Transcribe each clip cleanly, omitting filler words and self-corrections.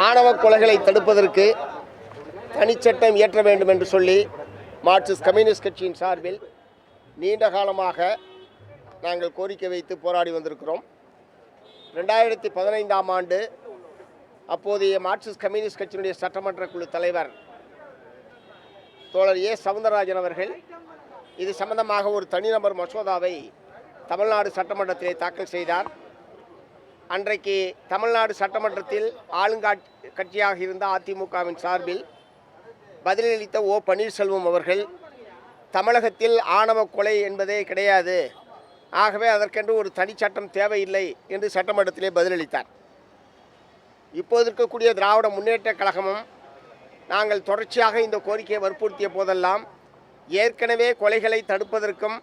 ஆணவ கொலைகளை தடுப்பதற்கு தனிச்சட்டம் இயற்ற வேண்டும் என்று சொல்லி மார்க்சிஸ்ட் கம்யூனிஸ்ட் கட்சியின் சார்பில் நீண்ட காலமாக நாங்கள் கோரிக்கை வைத்து போராடி வந்திருக்கிறோம். 2015ஆம் ஆண்டு அப்போதைய மார்க்சிஸ்ட் கம்யூனிஸ்ட் கட்சியினுடைய சட்டமன்ற குழு தலைவர் தோழர் சவுந்தரராஜன் அவர்கள் இது சம்பந்தமாக ஒரு தனிநபர் மசோதாவை தமிழ்நாடு சட்டமன்றத்திலே தாக்கல் செய்தார். அன்றைக்கு தமிழ்நாடு சட்டமன்றத்தில் ஆளுங்கட்சியாக இருந்த அதிமுகவின் சார்பில் பதிலளித்த பன்னீர்செல்வம் அவர்கள் தமிழகத்தில் ஆணவ கொலை என்பதே கிடையாது, ஆகவே அதற்கென்று ஒரு தனிச்சட்டம் தேவையில்லை என்று சட்டமன்றத்திலே பதிலளித்தார். இப்போது இருக்கக்கூடிய திராவிட முன்னேற்ற கழகமும் நாங்கள் தொடர்ச்சியாக இந்த கோரிக்கையை வற்புறுத்திய போதெல்லாம் ஏற்கனவே கொலைகளை தடுப்பதற்கும்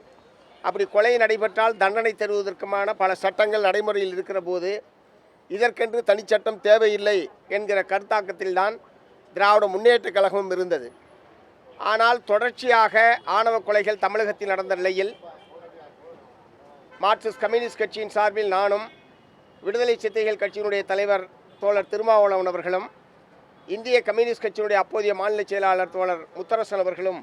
அப்படி கொலை நடைபெற்றால் தண்டனை தருவதற்குமான பல சட்டங்கள் நடைமுறையில் இருக்கிற போது இதற்கென்று தனிச்சட்டம் தேவையில்லை என்கிற கருத்தாக்கத்தில்தான் திராவிட முன்னேற்ற கழகமும் இருந்தது. ஆனால் தொடர்ச்சியாக ஆணவ கொலைகள் தமிழகத்தில் நடந்த நிலையில் மார்க்சிஸ்ட் கம்யூனிஸ்ட் கட்சியின் சார்பில் நானும், விடுதலை சிறுத்தைகள் கட்சியினுடைய தலைவர் தோழர் திருமாவளவன் அவர்களும், இந்திய கம்யூனிஸ்ட் கட்சியினுடைய அப்போதைய மாநில செயலாளர் தோழர் முத்தரசன் அவர்களும்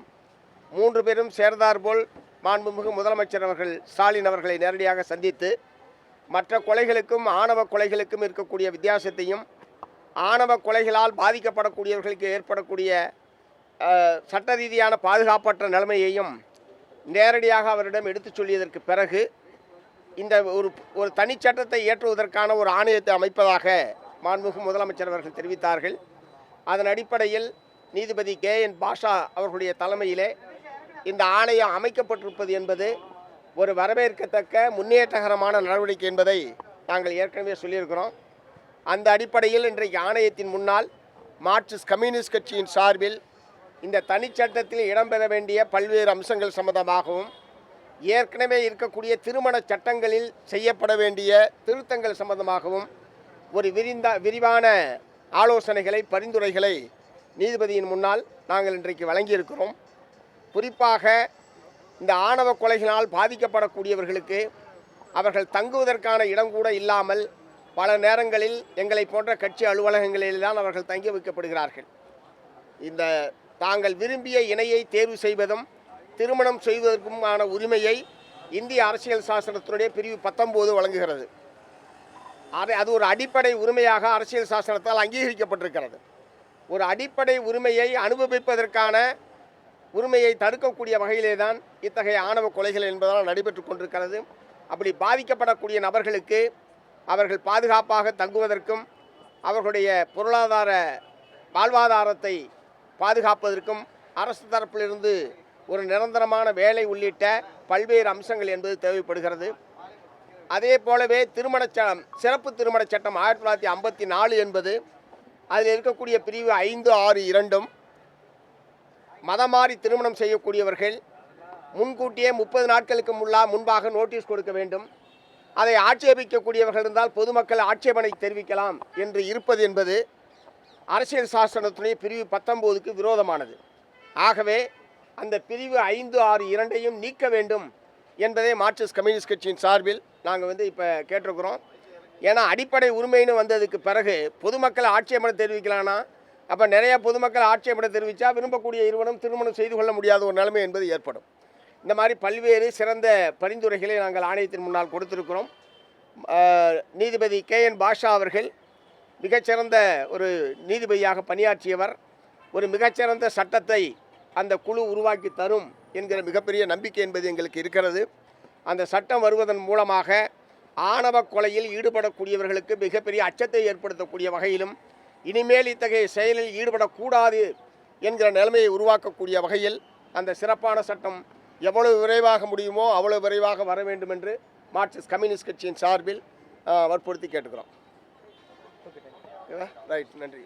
3 பேரும் சேர்ந்தார்போல் மாண்புமிகு முதலமைச்சர் அவர்கள் ஸ்டாலின் அவர்களை நேரடியாக சந்தித்து மற்ற கொலைகளுக்கும் ஆணவ கொலைகளுக்கும் இருக்கக்கூடிய வித்தியாசத்தையும், ஆணவ கொலைகளால் பாதிக்கப்படக்கூடியவர்களுக்கு ஏற்படக்கூடிய சட்ட ரீதியான பாதுகாப்பற்ற நிலைமையையும் நேரடியாக அவரிடம் எடுத்துச் சொல்லியதற்கு பிறகு இந்த ஒரு தனிச்சட்டத்தை இயற்றுவதற்கான ஒரு ஆணையத்தை அமைப்பதாக மாண்புமிகு முதலமைச்சர் அவர்கள் தெரிவித்தார்கள். அதன் அடிப்படையில் நீதிபதி KN பாஷா அவர்களுடைய தலைமையிலே இந்த ஆணையம் அமைக்கப்பட்டிருப்பது என்பது ஒரு வரவேற்கத்தக்க முன்னேற்றகரமான நடவடிக்கை என்பதை நாங்கள் ஏற்கனவே சொல்லியிருக்கிறோம். அந்த அடிப்படையில் இன்றைக்கு ஆணையத்தின் முன்னால் மார்க்சிஸ்ட் கம்யூனிஸ்ட் கட்சியின் சார்பில் இந்த தனிச்சட்டத்தில் இடம்பெற வேண்டிய பல்வேறு அம்சங்கள் சம்பந்தமாகவும் ஏற்கனவே இருக்கக்கூடிய திருமண சட்டங்களில் செய்யப்பட வேண்டிய திருத்தங்கள் சம்பந்தமாகவும் ஒரு விரிவான ஆலோசனைகளை, பரிந்துரைகளை நீதிபதியின் முன்னால் நாங்கள் இன்றைக்கு வழங்கியிருக்கிறோம். குறிப்பாக இந்த ஆணவ கொலைகளால் பாதிக்கப்படக்கூடியவர்களுக்கு அவர்கள் தங்குவதற்கான இடம் கூட இல்லாமல் பல நேரங்களில் எங்களை போன்ற கட்சி அலுவலகங்களில் தான் அவர்கள் தங்கி வைக்கப்படுகிறார்கள். இந்த தாங்கள் விரும்பிய இணையை தேர்வு செய்வதும் திருமணம் செய்வதற்குமான உரிமையை இந்திய அரசியல் சாசனத்தினுடைய பிரிவு 19 வழங்குகிறது. அது ஒரு அடிப்படை உரிமையாக அரசியல் சாசனத்தால் அங்கீகரிக்கப்பட்டிருக்கிறது. ஒரு அடிப்படை உரிமையை அனுபவிப்பதற்கான உரிமையை தடுக்கக்கூடிய வகையிலே தான் இத்தகைய ஆணவ கொலைகள் என்பதால் நடைபெற்று கொண்டிருக்கிறது. அப்படி பாதிக்கப்படக்கூடிய நபர்களுக்கு அவர்கள் பாதுகாப்பாக தங்குவதற்கும் அவர்களுடைய பொருளாதார வாழ்வாதாரத்தை பாதுகாப்பதற்கும் அரசு தரப்பிலிருந்து ஒரு நிரந்தரமான வேலை உள்ளிட்ட பல்வேறு அம்சங்கள் என்பது தேவைப்படுகிறது. அதே போலவே சிறப்பு திருமண சட்டம் 1954 என்பது அதில் இருக்கக்கூடிய பிரிவு 562 மதமாறி திருமணம் செய்யக்கூடியவர்கள் முன்கூட்டியே 30 நாட்களுக்கு முன்பாக நோட்டீஸ் கொடுக்க வேண்டும். அதை ஆட்சேபிக்கக்கூடியவர்கள் இருந்தால் பொதுமக்கள் ஆட்சேபனை தெரிவிக்கலாம் என்று இருப்பது என்பது அரசியல் சாசனத்துடைய பிரிவு 19க்கு விரோதமானது. ஆகவே அந்த பிரிவு 562ஐயும் நீக்க வேண்டும் என்பதை மார்க்சிஸ்ட் கம்யூனிஸ்ட் கட்சியின் சார்பில் நாங்கள் இப்போ கேட்டிருக்கிறோம். ஏன்னா அடிப்படை உரிமைன்னு வந்ததுக்கு பிறகு பொதுமக்கள் ஆட்சேபனை தெரிவிக்கலான்னா அப்போ நிறைய பொதுமக்கள் ஆட்சேபனை தெரிவித்தா விரும்பக்கூடிய இருவரும் திருமணம் செய்து கொள்ள முடியாத ஒரு நிலைமை என்பது ஏற்படும். இந்த மாதிரி பல்வேறு சிறந்த பரிந்துரைகளை நாங்கள் ஆணையத்தின் முன்னால் கொடுத்திருக்கிறோம். நீதிபதி KN பாஷா அவர்கள் மிகச்சிறந்த ஒரு நீதிபதியாக பணியாற்றியவர். ஒரு மிகச்சிறந்த சட்டத்தை அந்த குழு உருவாக்கி தரும் என்கிற மிகப்பெரிய நம்பிக்கை என்பது எங்களுக்கு இருக்கிறது. அந்த சட்டம் வருவதன் மூலமாக ஆணவ கொலையில் ஈடுபடக்கூடியவர்களுக்கு மிகப்பெரிய அச்சத்தை ஏற்படுத்தக்கூடிய வகையிலும் இனிமேல் இத்தகைய செயலில் ஈடுபடக்கூடாது என்கிற நிலைமையை உருவாக்கக்கூடிய வகையில் அந்த சிறப்பான சட்டம் எவ்வளவு விரைவாக முடியுமோ அவ்வளவு விரைவாக வர வேண்டும் என்று மார்க்சிஸ்ட் கம்யூனிஸ்ட் கட்சியின் சார்பில் வற்புறுத்தி கேட்டுக்கிறோம். ரைட், நன்றி.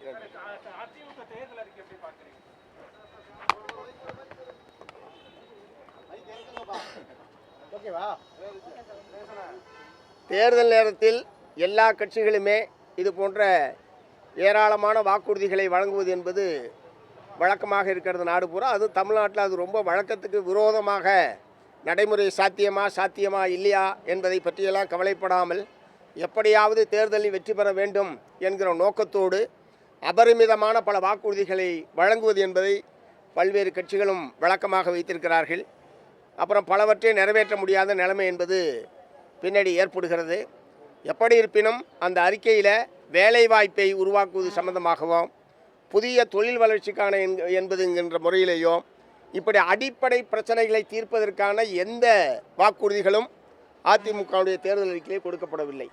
தேர்தல் நேரத்தில் எல்லா கட்சிகளுமே இது போன்ற ஏராளமான வாக்குறுதிகளை வழங்குவது என்பது வழக்கமாக இருக்கிறது நாடு பூரா. அது தமிழ்நாட்டில் அது ரொம்ப வழக்கத்துக்கு விரோதமாக நடைமுறை சாத்தியமா இல்லையா என்பதை பற்றியெல்லாம் கவலைப்படாமல் எப்படியாவது தேர்தலில் வெற்றி பெற வேண்டும் என்கிற நோக்கத்தோடு அபரிமிதமான பல வாக்குறுதிகளை வழங்குவது என்பதை பல்வேறு கட்சிகளும் வழக்கமாக வைத்திருக்கிறார்கள். அப்புறம் பலவற்றை நிறைவேற்ற முடியாத நிலைமை என்பது பின்னாடி ஏற்படுகிறது. எப்படி இருப்பினும் அந்த அறிக்கையில் வேலைவாய்ப்பை உருவாக்குவது சம்பந்தமாகவும் புதிய தொழில் வளர்ச்சிக்கான என்பது என்கின்ற முறையிலேயோ இப்படி அடிப்படை பிரச்சனைகளை தீர்ப்பதற்கான எந்த வாக்குறுதிகளும் அதிமுகவுடைய தேர்தல் அறிக்கையிலே கொடுக்கப்படவில்லை.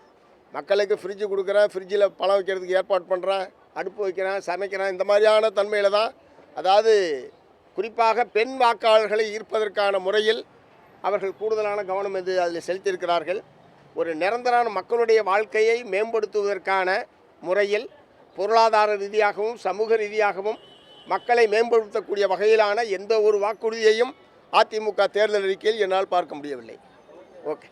மக்களுக்கு ஃப்ரிட்ஜு கொடுக்குறேன், ஃப்ரிட்ஜில் பழம் வைக்கிறதுக்கு ஏற்பாடு பண்ணுறேன், அடுப்பு வைக்கிறேன், சமைக்கிறேன், இந்த மாதிரியான தன்மையில் தான், அதாவது குறிப்பாக பெண் வாக்காளர்களை ஈர்ப்பதற்கான முறையில் அவர்கள் கூடுதலான கவனம் என்று அதில் செலுத்தியிருக்கிறார்கள். ஒரு நிரந்தரான மக்களுடைய வாழ்க்கையை மேம்படுத்துவதற்கான முறையில் பொருளாதார ரீதியாகவும் சமூக ரீதியாகவும் மக்களை மேம்படுத்தக்கூடிய வகையிலான எந்த ஒரு வாக்குறுதியையும் அதிமுக தேர்தல் அறிக்கையில் என்னால் பார்க்க முடியவில்லை. ஓகே.